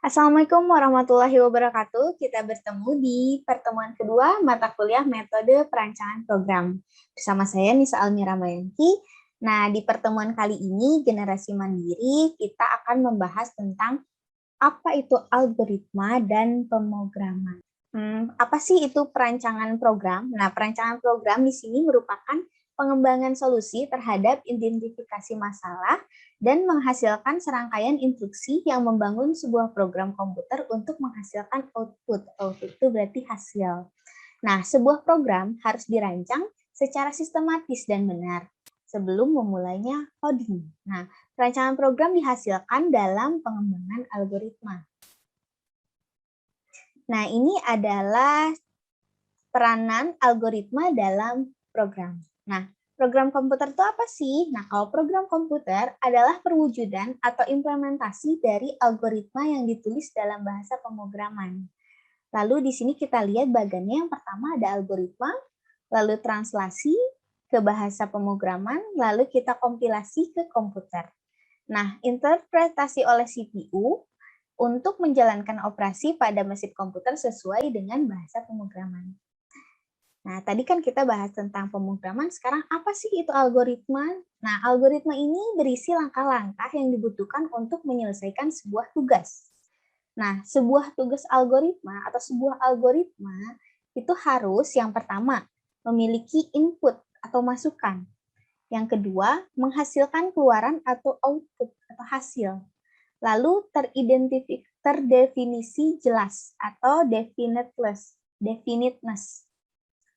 Assalamualaikum warahmatullahi wabarakatuh. Kita bertemu di pertemuan kedua mata kuliah metode perancangan program. Bersama saya Nisa Almira Mayanti. Nah, di pertemuan kali ini Generasi Mandiri kita akan membahas tentang apa itu algoritma dan pemrograman. Apa sih itu perancangan program? Nah, perancangan program di sini merupakan pengembangan solusi terhadap identifikasi masalah dan menghasilkan serangkaian instruksi yang membangun sebuah program komputer untuk menghasilkan output. Output itu berarti hasil. Nah, sebuah program harus dirancang secara sistematis dan benar sebelum memulainya coding. Nah, perancangan program dihasilkan dalam pengembangan algoritma. Nah, ini adalah peranan algoritma dalam program. Nah, program komputer itu apa sih? Nah, kalau program komputer adalah perwujudan atau implementasi dari algoritma yang ditulis dalam bahasa pemrograman. Lalu di sini kita lihat bagiannya yang pertama ada algoritma, lalu translasi ke bahasa pemrograman, lalu kita kompilasi ke komputer. Nah, interpretasi oleh CPU untuk menjalankan operasi pada mesin komputer sesuai dengan bahasa pemrograman. Nah, tadi kan kita bahas tentang pemrograman, sekarang apa sih itu algoritma? Nah, algoritma ini berisi langkah-langkah yang dibutuhkan untuk menyelesaikan sebuah tugas. Nah, sebuah tugas algoritma atau sebuah algoritma itu harus yang pertama memiliki input atau masukan. Yang kedua, menghasilkan keluaran atau output atau hasil. Lalu terdefinisi jelas atau definiteness.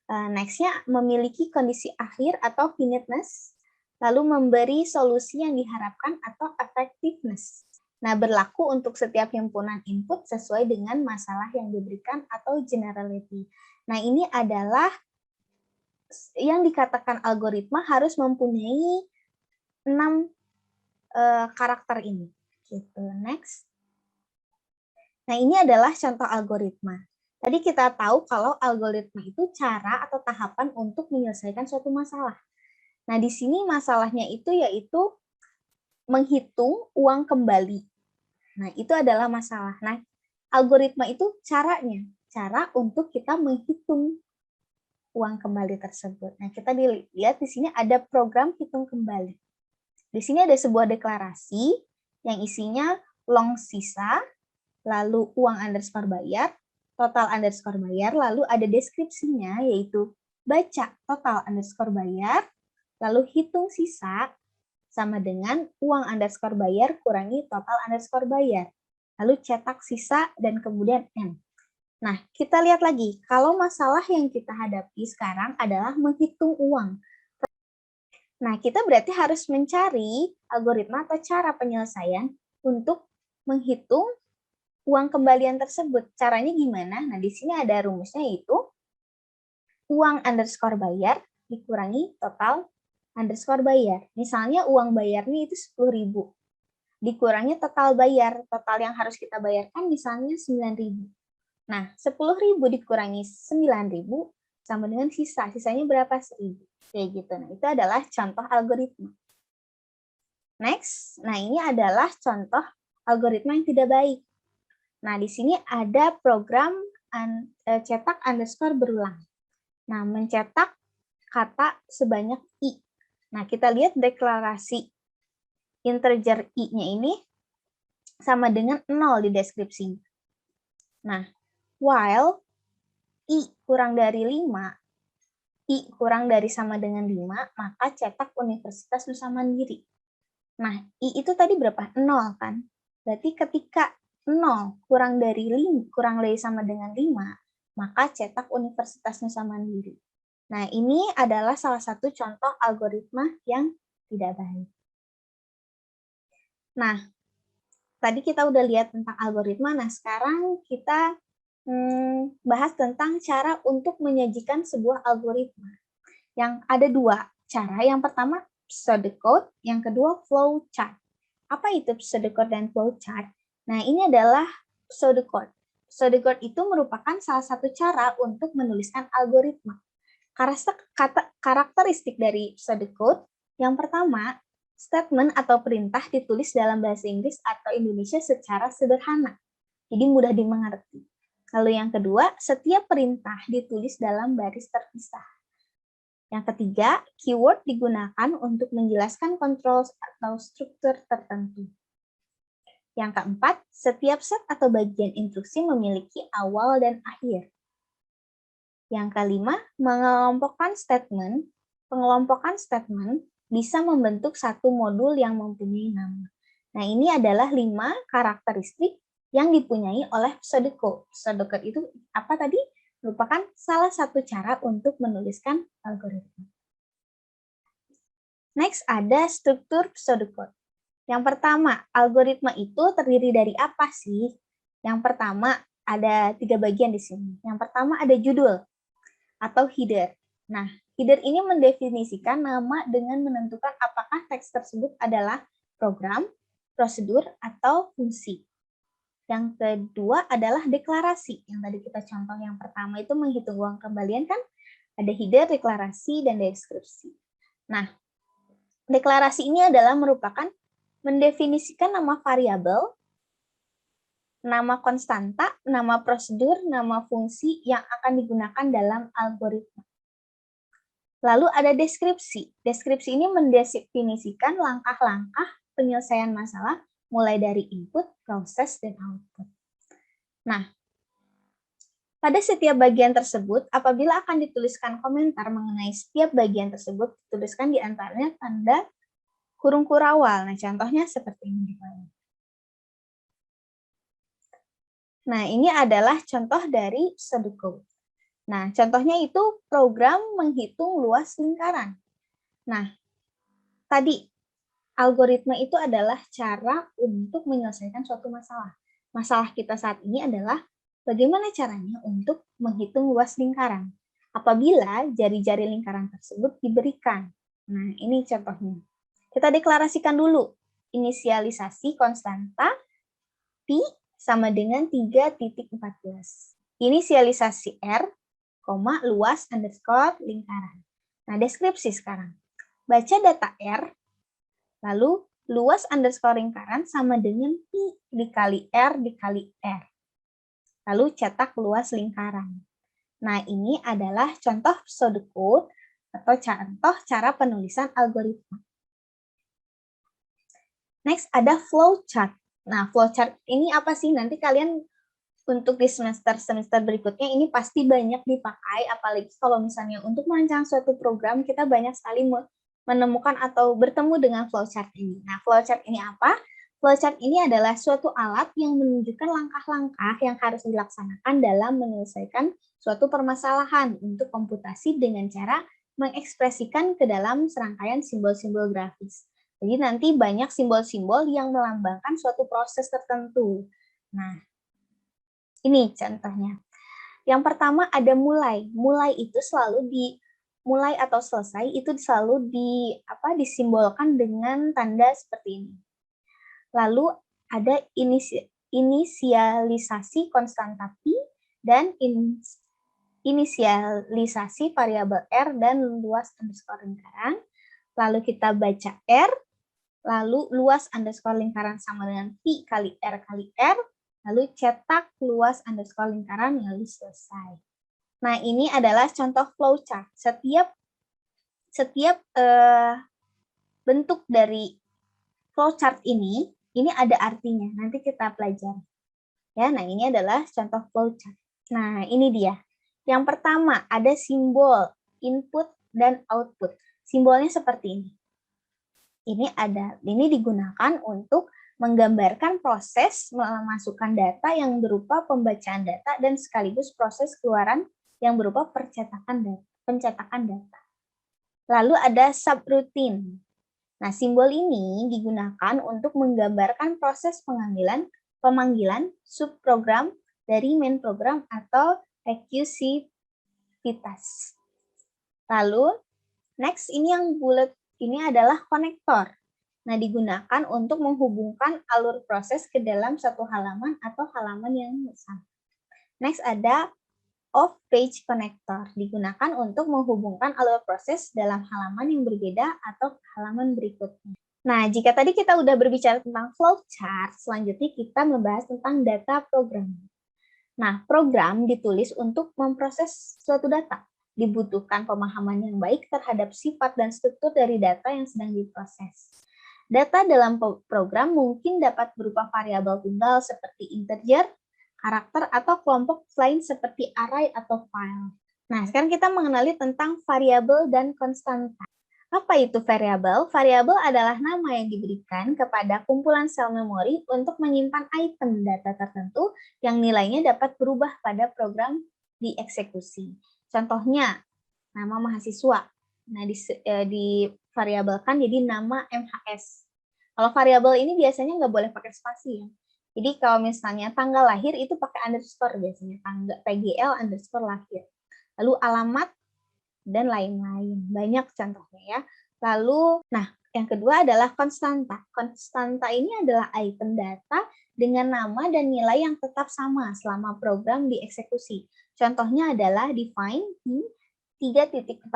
Next-nya memiliki kondisi akhir atau finiteness, lalu memberi solusi yang diharapkan atau effectiveness. Nah, berlaku untuk setiap himpunan input sesuai dengan masalah yang diberikan atau generality. Nah, ini adalah yang dikatakan algoritma harus mempunyai 6 karakter ini. Gitu. Next. Nah, ini adalah contoh algoritma. Tadi kita tahu kalau algoritma itu cara atau tahapan untuk menyelesaikan suatu masalah. Nah, di sini masalahnya itu yaitu menghitung uang kembali. Nah, itu adalah masalah. Nah, algoritma itu caranya, cara untuk kita menghitung uang kembali tersebut. Nah, kita dilihat di sini ada program hitung kembali. Di sini ada sebuah deklarasi yang isinya long sisa, lalu uang underscore bayar, total underscore bayar, lalu ada deskripsinya yaitu baca total underscore bayar, lalu hitung sisa sama dengan uang underscore bayar kurangi total underscore bayar. Lalu cetak sisa dan kemudian N. Nah, kita lihat lagi, kalau masalah yang kita hadapi sekarang adalah menghitung uang. Nah, kita berarti harus mencari algoritma atau cara penyelesaian untuk menghitung uang kembalian tersebut. Caranya gimana? Nah, di sini ada rumusnya yaitu uang underscore bayar dikurangi total underscore bayar. Misalnya uang bayarnya itu 10.000. Dikurangi total bayar. Total yang harus kita bayarkan misalnya 9.000. Nah, 10.000 dikurangi 9.000 sama dengan sisa. Sisanya berapa? 1.000. Kayak gitu. Nah, itu adalah contoh algoritma. Next. Nah, ini adalah contoh algoritma yang tidak baik. Nah, di sini ada program cetak underscore berulang. Nah, mencetak kata sebanyak i. Nah, kita lihat deklarasi integer i-nya ini sama dengan 0 di deskripsi. Nah, while i kurang dari 5, i kurang dari sama dengan 5, maka cetak Universitas Nusa Mandiri. Nah, i itu tadi berapa? 0 kan? Berarti ketika 0 kurang dari sama dengan 5, maka cetak Universitas Nusa Mandiri. Nah, ini adalah salah satu contoh algoritma yang tidak baik. Nah, tadi kita udah lihat tentang algoritma, nah sekarang kita bahas tentang cara untuk menyajikan sebuah algoritma. Yang ada 2 cara. Yang pertama, pseudocode, yang kedua, flowchart. Apa itu pseudocode dan flowchart? Nah, ini adalah pseudocode. Pseudocode itu merupakan salah satu cara untuk menuliskan algoritma. Karakteristik dari pseudocode, yang pertama, statement atau perintah ditulis dalam bahasa Inggris atau Indonesia secara sederhana. jadi mudah dimengerti. Lalu yang kedua, setiap perintah ditulis dalam baris terpisah. Yang ketiga, keyword digunakan untuk menjelaskan kontrol atau struktur tertentu. Yang keempat, setiap set atau bagian instruksi memiliki awal dan akhir. Yang kelima, mengelompokkan statement. Pengelompokan statement bisa membentuk satu modul yang mempunyai nama. Nah, ini adalah 5 karakteristik yang dipunyai oleh pseudocode. Pseudocode itu apa tadi? Merupakan salah satu cara untuk menuliskan algoritma. Next, ada struktur pseudocode. Yang pertama, algoritma itu terdiri dari apa sih? Yang pertama, ada 3 bagian di sini. Yang pertama ada judul atau header. Nah, header ini mendefinisikan nama dengan menentukan apakah teks tersebut adalah program, prosedur, atau fungsi. Yang kedua adalah deklarasi. Yang tadi kita contoh yang pertama itu menghitung uang kembalian kan? Ada header, deklarasi, dan deskripsi. Nah, deklarasi ini adalah merupakan mendefinisikan nama variabel, nama konstanta, nama prosedur, nama fungsi yang akan digunakan dalam algoritma. Lalu ada deskripsi. Deskripsi ini mendefinisikan langkah-langkah penyelesaian masalah mulai dari input, proses, dan output. Nah, pada setiap bagian tersebut, apabila akan dituliskan komentar mengenai setiap bagian tersebut, dituliskan di antaranya tanda kurung kurawal. Nah, contohnya seperti ini. Nah, ini adalah contoh dari pseudocode. Nah, contohnya itu program menghitung luas lingkaran. Nah, tadi algoritma itu adalah cara untuk menyelesaikan suatu masalah. Masalah kita saat ini adalah bagaimana caranya untuk menghitung luas lingkaran apabila jari-jari lingkaran tersebut diberikan. Nah, ini contohnya. Kita deklarasikan dulu. Inisialisasi konstanta pi sama dengan 3.14. Inisialisasi R, luas underscore lingkaran. Nah, deskripsi sekarang. Baca data R, lalu luas underscore lingkaran sama dengan pi dikali R dikali R. Lalu cetak luas lingkaran. Nah, ini adalah contoh pseudocode atau contoh cara penulisan algoritma. Next, ada flowchart. Nah, flowchart ini apa sih? Nanti kalian untuk di semester berikutnya ini pasti banyak dipakai, apalagi kalau misalnya untuk merancang suatu program, kita banyak sekali menemukan atau bertemu dengan flowchart ini. Nah, flowchart ini apa? Flowchart ini adalah suatu alat yang menunjukkan langkah-langkah yang harus dilaksanakan dalam menyelesaikan suatu permasalahan untuk komputasi dengan cara mengekspresikan ke dalam serangkaian simbol-simbol grafis. Jadi nanti banyak simbol-simbol yang melambangkan suatu proses tertentu. Nah, ini contohnya. Yang pertama ada mulai. Mulai itu selalu mulai atau selesai itu selalu disimbolkan dengan tanda seperti ini. Lalu ada inisialisasi konstanta pi dan inisialisasi variabel R dan luas underscore lingkaran. Lalu kita baca R, lalu luas underscore lingkaran sama dengan pi kali R, lalu cetak luas underscore lingkaran, lalu selesai. Nah, ini adalah contoh flowchart. Setiap bentuk dari flowchart ini ada artinya. Nanti kita pelajari. Ya, nah ini adalah contoh flowchart. Nah, ini dia. Yang pertama, ada simbol input dan output. Simbolnya seperti ini. Ini digunakan untuk menggambarkan proses memasukkan data yang berupa pembacaan data dan sekaligus proses keluaran yang berupa pencetakan data. Lalu ada subroutine. Nah, simbol ini digunakan untuk menggambarkan proses pemanggilan subprogram dari main program atau rekursivitas. Lalu, next ini yang bulat ini adalah konektor. Nah, digunakan untuk menghubungkan alur proses ke dalam satu halaman atau halaman yang sama. Next ada off-page connector. Digunakan untuk menghubungkan alur proses dalam halaman yang berbeda atau halaman berikutnya. Nah, jika tadi kita udah berbicara tentang flowchart, selanjutnya kita membahas tentang data programming. Nah, program ditulis untuk memproses suatu data. Dibutuhkan pemahaman yang baik terhadap sifat dan struktur dari data yang sedang diproses. Data dalam program mungkin dapat berupa variabel tunggal seperti integer, karakter, atau kelompok lain seperti array atau file. Nah, sekarang kita mengenali tentang variabel dan konstanta. Apa itu variabel? Variabel adalah nama yang diberikan kepada kumpulan sel memori untuk menyimpan item data tertentu yang nilainya dapat berubah pada program dieksekusi. Contohnya, nama mahasiswa. Nah, divariabelkan jadi nama MHS. Kalau variabel ini biasanya nggak boleh pakai spasi ya. Jadi kalau misalnya tanggal lahir itu pakai underscore biasanya, tanggal PGL underscore lahir. Lalu alamat dan lain-lain. Banyak contohnya ya. Lalu, yang kedua adalah konstanta. Konstanta ini adalah item data dengan nama dan nilai yang tetap sama selama program dieksekusi. Contohnya adalah define P 3.14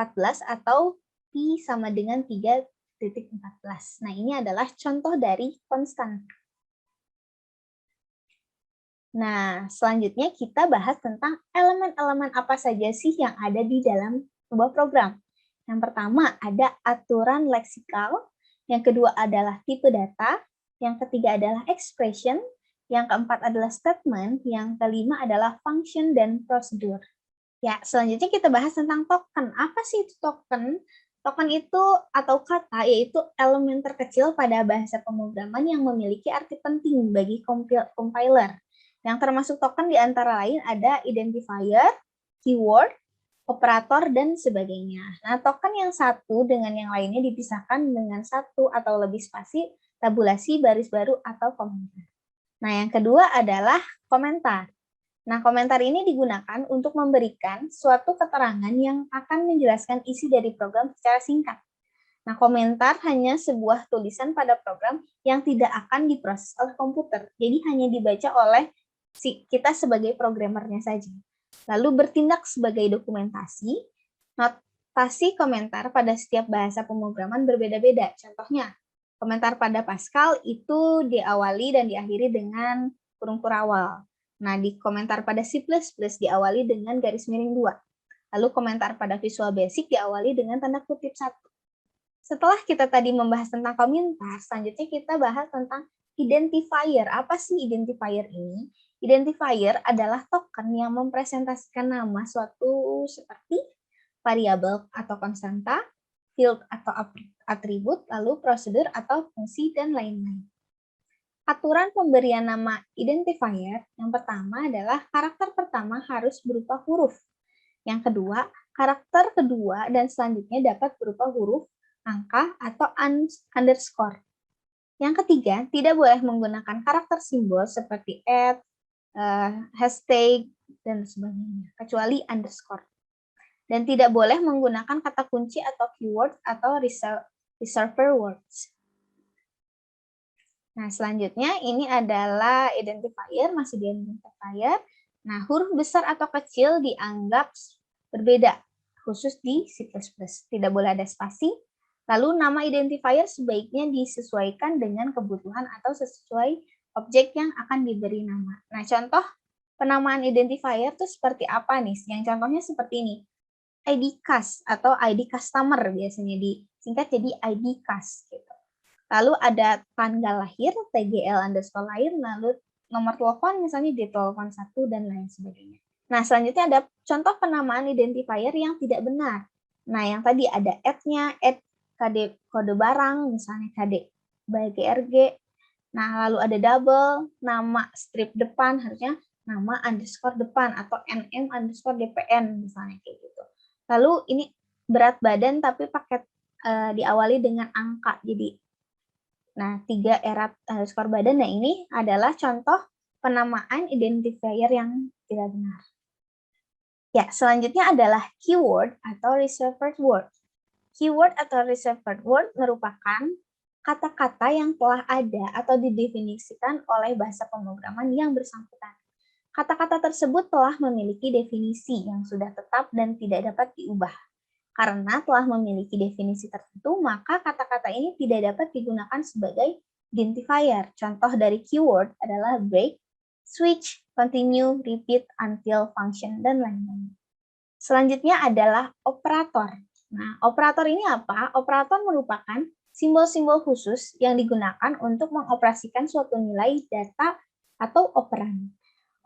atau P sama dengan 3.14. Nah, ini adalah contoh dari konstanta. Nah, selanjutnya kita bahas tentang elemen-elemen apa saja sih yang ada di dalam sebuah program. Yang pertama ada aturan leksikal, yang kedua adalah tipe data, yang ketiga adalah expression, yang keempat adalah statement, yang kelima adalah function dan prosedur. Ya, selanjutnya kita bahas tentang token. Apa sih itu token? Token itu atau kata yaitu elemen terkecil pada bahasa pemrograman yang memiliki arti penting bagi compiler. Yang termasuk token di antara lain ada identifier, keyword, operator, dan sebagainya. Nah, token yang satu dengan yang lainnya dipisahkan dengan satu atau lebih spasi, tabulasi, baris baru, atau komentar. Nah, yang kedua adalah komentar. Nah, komentar ini digunakan untuk memberikan suatu keterangan yang akan menjelaskan isi dari program secara singkat. Nah, komentar hanya sebuah tulisan pada program yang tidak akan diproses oleh komputer. Jadi hanya dibaca oleh kita sebagai programmernya saja. Lalu bertindak sebagai dokumentasi. Notasi komentar pada setiap bahasa pemrograman berbeda-beda. Contohnya, komentar pada Pascal itu diawali dan diakhiri dengan kurung kurawal. Nah, di komentar pada C++ diawali dengan garis miring 2. Lalu komentar pada Visual Basic diawali dengan tanda kutip 1. Setelah kita tadi membahas tentang komentar, selanjutnya kita bahas tentang identifier. Apa sih identifier ini? Identifier adalah token yang mempresentasikan nama suatu seperti variabel atau konstanta, field atau atribut, lalu prosedur atau fungsi, dan lain-lain. Aturan pemberian nama identifier yang pertama adalah karakter pertama harus berupa huruf. Yang kedua, karakter kedua dan selanjutnya dapat berupa huruf, angka, atau underscore. Yang ketiga, tidak boleh menggunakan karakter simbol seperti hashtag, dan sebagainya, kecuali underscore. Dan tidak boleh menggunakan kata kunci atau keyword atau reservoir words. Nah, selanjutnya ini adalah identifier, masih di identifier. Nah, huruf besar atau kecil dianggap berbeda, khusus di C++. Tidak boleh ada spasi. Lalu nama identifier sebaiknya disesuaikan dengan kebutuhan atau sesuai objek yang akan diberi nama. Nah, contoh penamaan identifier itu seperti apa nih? Yang contohnya seperti ini. ID cast atau ID customer biasanya disingkat jadi ID cast gitu. Lalu ada tanggal lahir, TGL underscore lahir, lalu nomor telepon misalnya di telepon 1 dan lain sebagainya. Nah, selanjutnya ada contoh penamaan identifier yang tidak benar. Nah, yang tadi ada add-nya, add KD kode barang, misalnya KD by GRG. Nah, lalu ada double, nama strip depan, harusnya nama underscore depan, atau NM underscore DPN, misalnya kayak gitu. Lalu ini berat badan tapi pakai diawali dengan angka. Jadi, 3 erat underscore badan. Nah, ini adalah contoh penamaan identifier yang tidak benar. Ya, selanjutnya adalah keyword atau reserved word. Keyword atau reserved word merupakan kata-kata yang telah ada atau didefinisikan oleh bahasa pemrograman yang bersangkutan. Kata-kata tersebut telah memiliki definisi yang sudah tetap dan tidak dapat diubah. Karena telah memiliki definisi tertentu, maka kata-kata ini tidak dapat digunakan sebagai identifier. Contoh dari keyword adalah break, switch, continue, repeat, until, function, dan lain-lain. Selanjutnya adalah operator. Nah, operator ini apa? Operator merupakan simbol-simbol khusus yang digunakan untuk mengoperasikan suatu nilai data atau operan.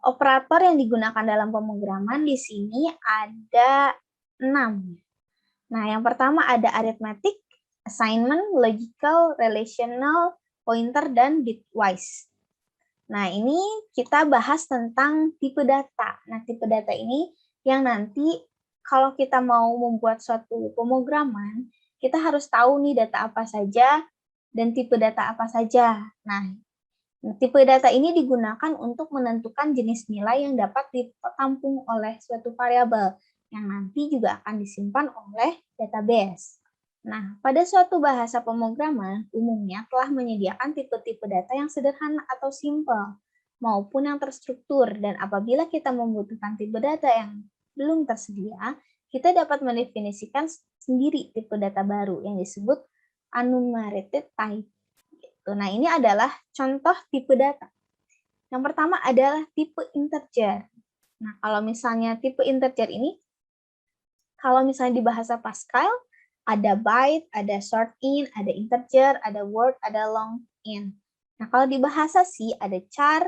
Operator yang digunakan dalam pemrograman di sini ada 6. Nah, yang pertama ada arithmetic, assignment, logical, relational, pointer, dan bitwise. Nah, ini kita bahas tentang tipe data. Nah, tipe data ini yang nanti kalau kita mau membuat suatu pemrograman, kita harus tahu nih data apa saja dan tipe data apa saja. Nah, tipe data ini digunakan untuk menentukan jenis nilai yang dapat ditampung oleh suatu variabel yang nanti juga akan disimpan oleh database. Nah, pada suatu bahasa pemrograman, umumnya telah menyediakan tipe-tipe data yang sederhana atau simple, maupun yang terstruktur, dan apabila kita membutuhkan tipe data yang belum tersedia, kita dapat mendefinisikan sendiri tipe data baru yang disebut enumerated type. Nah, ini adalah contoh tipe data. Yang pertama adalah tipe integer. Nah, kalau misalnya tipe integer ini, kalau misalnya di bahasa Pascal, ada byte, ada short int, ada integer, ada word, ada long int. Nah, kalau di bahasa C, ada char,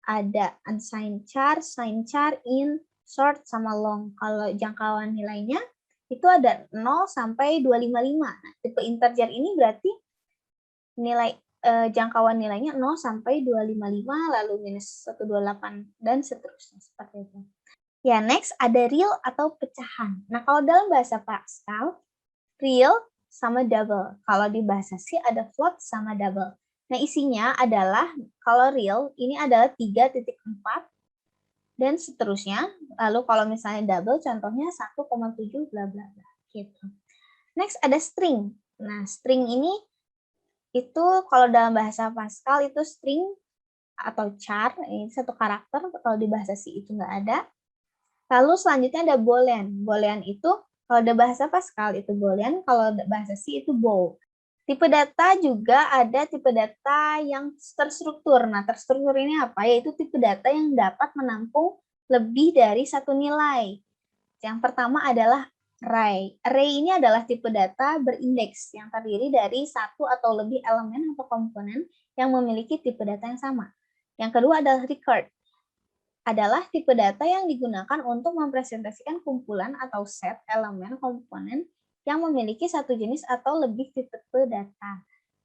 ada unsigned char, signed char, int, short, sama long. Kalau jangkauan nilainya, itu ada 0 sampai 255. Nah, tipe integer ini berarti nilai jangkauan nilainya 0 sampai 255, lalu minus 128, dan seterusnya. Seperti itu. Ya, next ada real atau pecahan. Nah, kalau dalam bahasa Pascal, real sama double. Kalau di bahasa C ada float sama double. Nah, isinya adalah, kalau real, ini adalah 3.4, dan seterusnya. Lalu kalau misalnya double, contohnya 1,7, bla bla bla. Gitu. Next ada string. Nah, string ini itu kalau dalam bahasa Pascal itu string atau char, ini satu karakter, kalau di bahasa C itu nggak ada. Lalu selanjutnya ada boolean. Boolean itu kalau ada bahasa Pascal itu boolean, kalau bahasa C itu bool. Tipe data juga ada tipe data yang terstruktur. Nah, terstruktur ini apa? Yaitu tipe data yang dapat menampung lebih dari satu nilai. Yang pertama adalah array. Array ini adalah tipe data berindeks yang terdiri dari satu atau lebih elemen atau komponen yang memiliki tipe data yang sama. Yang kedua adalah record. Adalah tipe data yang digunakan untuk mempresentasikan kumpulan atau set elemen komponen yang memiliki satu jenis atau lebih tipe data.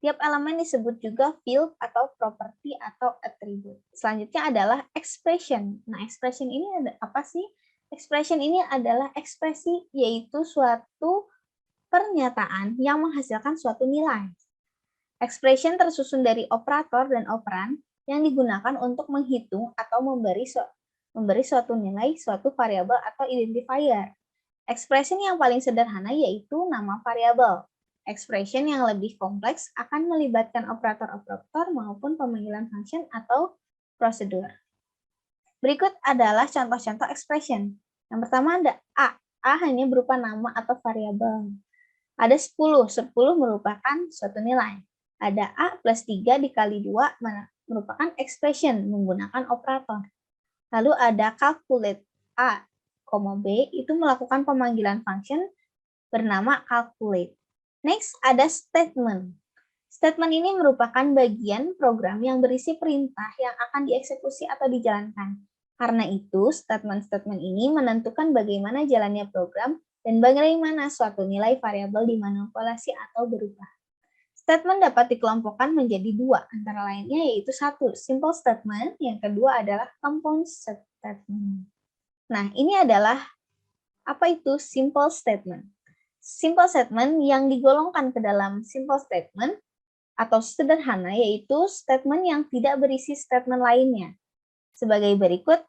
Tiap elemen disebut juga field atau property atau atribut. Selanjutnya adalah expression. Nah, expression ini ada apa sih? Expression ini adalah ekspresi, yaitu suatu pernyataan yang menghasilkan suatu nilai. Expression tersusun dari operator dan operan yang digunakan untuk menghitung atau memberi suatu nilai, suatu variabel atau identifier. Expression yang paling sederhana yaitu nama variabel. Expression yang lebih kompleks akan melibatkan operator-operator maupun pemanggilan function atau prosedur. Berikut adalah contoh-contoh expression. Yang pertama ada A. A hanya berupa nama atau variabel. Ada 10. 10 merupakan suatu nilai. Ada A plus 3 dikali 2 merupakan expression menggunakan operator. Lalu ada calculate. A, B itu melakukan pemanggilan function bernama calculate. Next ada statement. Statement ini merupakan bagian program yang berisi perintah yang akan dieksekusi atau dijalankan. Karena itu, statement-statement ini menentukan bagaimana jalannya program dan bagaimana suatu nilai variabel dimanipulasi atau berubah. Statement dapat dikelompokkan menjadi dua, antara lainnya yaitu satu, simple statement, yang kedua adalah compound statement. Nah, ini adalah apa itu simple statement? Simple statement yang digolongkan ke dalam simple statement atau sederhana yaitu statement yang tidak berisi statement lainnya. Sebagai berikut,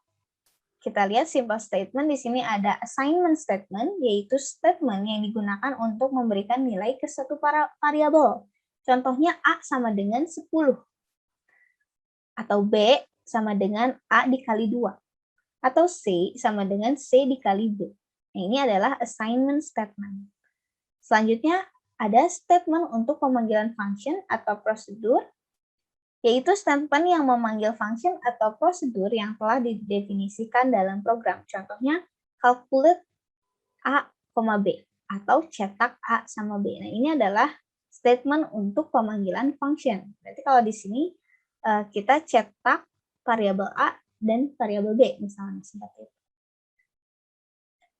kita lihat simple statement di sini ada assignment statement, yaitu statement yang digunakan untuk memberikan nilai ke satu variabel. Contohnya A sama dengan 10. Atau B sama dengan A dikali 2. Atau C sama dengan C dikali B. Nah, ini adalah assignment statement. Selanjutnya ada statement untuk pemanggilan function atau prosedur, yaitu statement yang memanggil function atau prosedur yang telah didefinisikan dalam program. Contohnya, calculate A, B, atau cetak A sama B. Nah, ini adalah statement untuk pemanggilan function. Berarti kalau di sini kita cetak variabel A dan variabel B, misalnya seperti itu.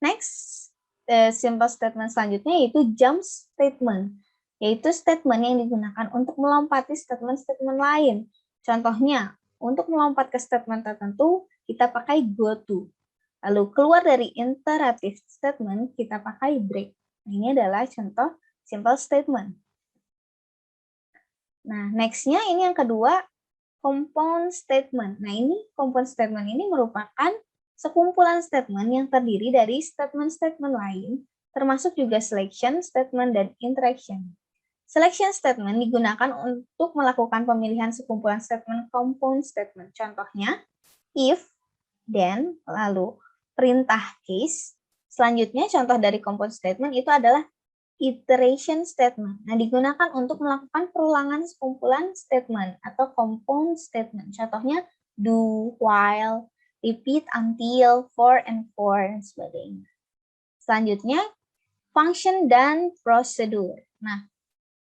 Next, simple statement selanjutnya yaitu jump statement, yaitu statement yang digunakan untuk melompati statement-statement lain. Contohnya, untuk melompat ke statement tertentu, kita pakai go to. Lalu keluar dari iterative statement, kita pakai break. Nah, ini adalah contoh simple statement. Nah, next-nya ini yang kedua, compound statement. Nah, ini compound statement ini merupakan sekumpulan statement yang terdiri dari statement-statement lain, termasuk juga selection statement dan interaction. Selection statement digunakan untuk melakukan pemilihan sekumpulan statement compound statement. Contohnya, if, then, lalu perintah case. Selanjutnya, contoh dari compound statement itu adalah iteration statement. Nah, digunakan untuk melakukan perulangan sekumpulan statement atau compound statement. Contohnya, do, while, repeat, until, for, and for, dan sebagainya. Selanjutnya, function dan prosedur. Nah,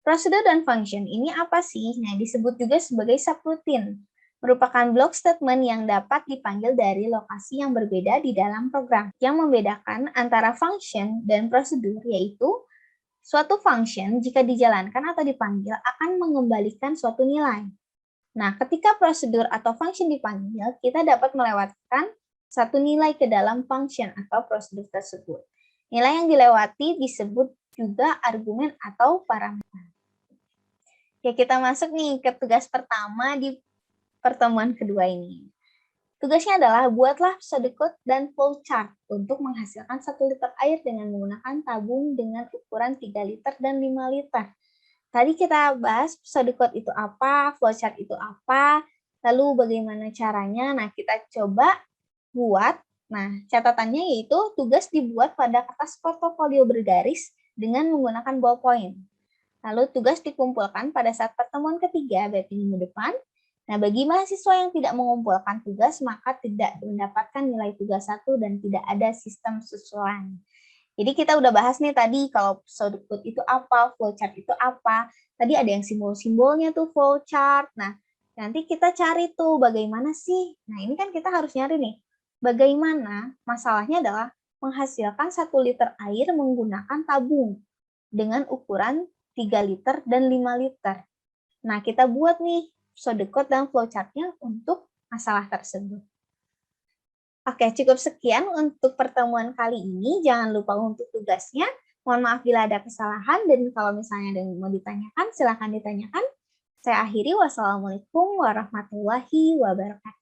prosedur dan function ini apa sih? Nah, disebut juga sebagai subroutine. Merupakan blok statement yang dapat dipanggil dari lokasi yang berbeda di dalam program. Yang membedakan antara function dan prosedur yaitu suatu function jika dijalankan atau dipanggil akan mengembalikan suatu nilai. Nah, ketika prosedur atau function dipanggil, kita dapat melewatkan satu nilai ke dalam function atau prosedur tersebut. Nilai yang dilewati disebut juga argumen atau parameter. Ya, kita masuk nih ke tugas pertama di pertemuan kedua ini. Tugasnya adalah buatlah pseudocode dan flowchart untuk menghasilkan 1 liter air dengan menggunakan tabung dengan ukuran 3 liter dan 5 liter. Tadi kita bahas pseudocode itu apa, flowchart itu apa, lalu bagaimana caranya. Nah, kita coba buat. Nah, catatannya yaitu tugas dibuat pada kertas portofolio bergaris dengan menggunakan ballpoint. Lalu tugas dikumpulkan pada saat pertemuan ketiga, berarti minggu depan. Nah, bagi mahasiswa yang tidak mengumpulkan tugas, maka tidak mendapatkan nilai tugas 1 dan tidak ada sistem susulan. Jadi kita udah bahas nih tadi, kalau pseudocode itu apa, flowchart itu apa. Tadi ada yang simbol-simbolnya tuh flowchart. Nah, nanti kita cari tuh bagaimana sih. Nah, ini kan kita harus nyari nih. Bagaimana, masalahnya adalah menghasilkan 1 liter air menggunakan tabung dengan ukuran 3 liter dan 5 liter. Nah, kita buat nih pseudocode dan flowchart-nya untuk masalah tersebut. Oke, cukup sekian untuk pertemuan kali ini. Jangan lupa untuk tugasnya. Mohon maaf bila ada kesalahan, dan kalau misalnya ada yang mau ditanyakan, silakan ditanyakan. Saya akhiri. Wassalamualaikum warahmatullahi wabarakatuh.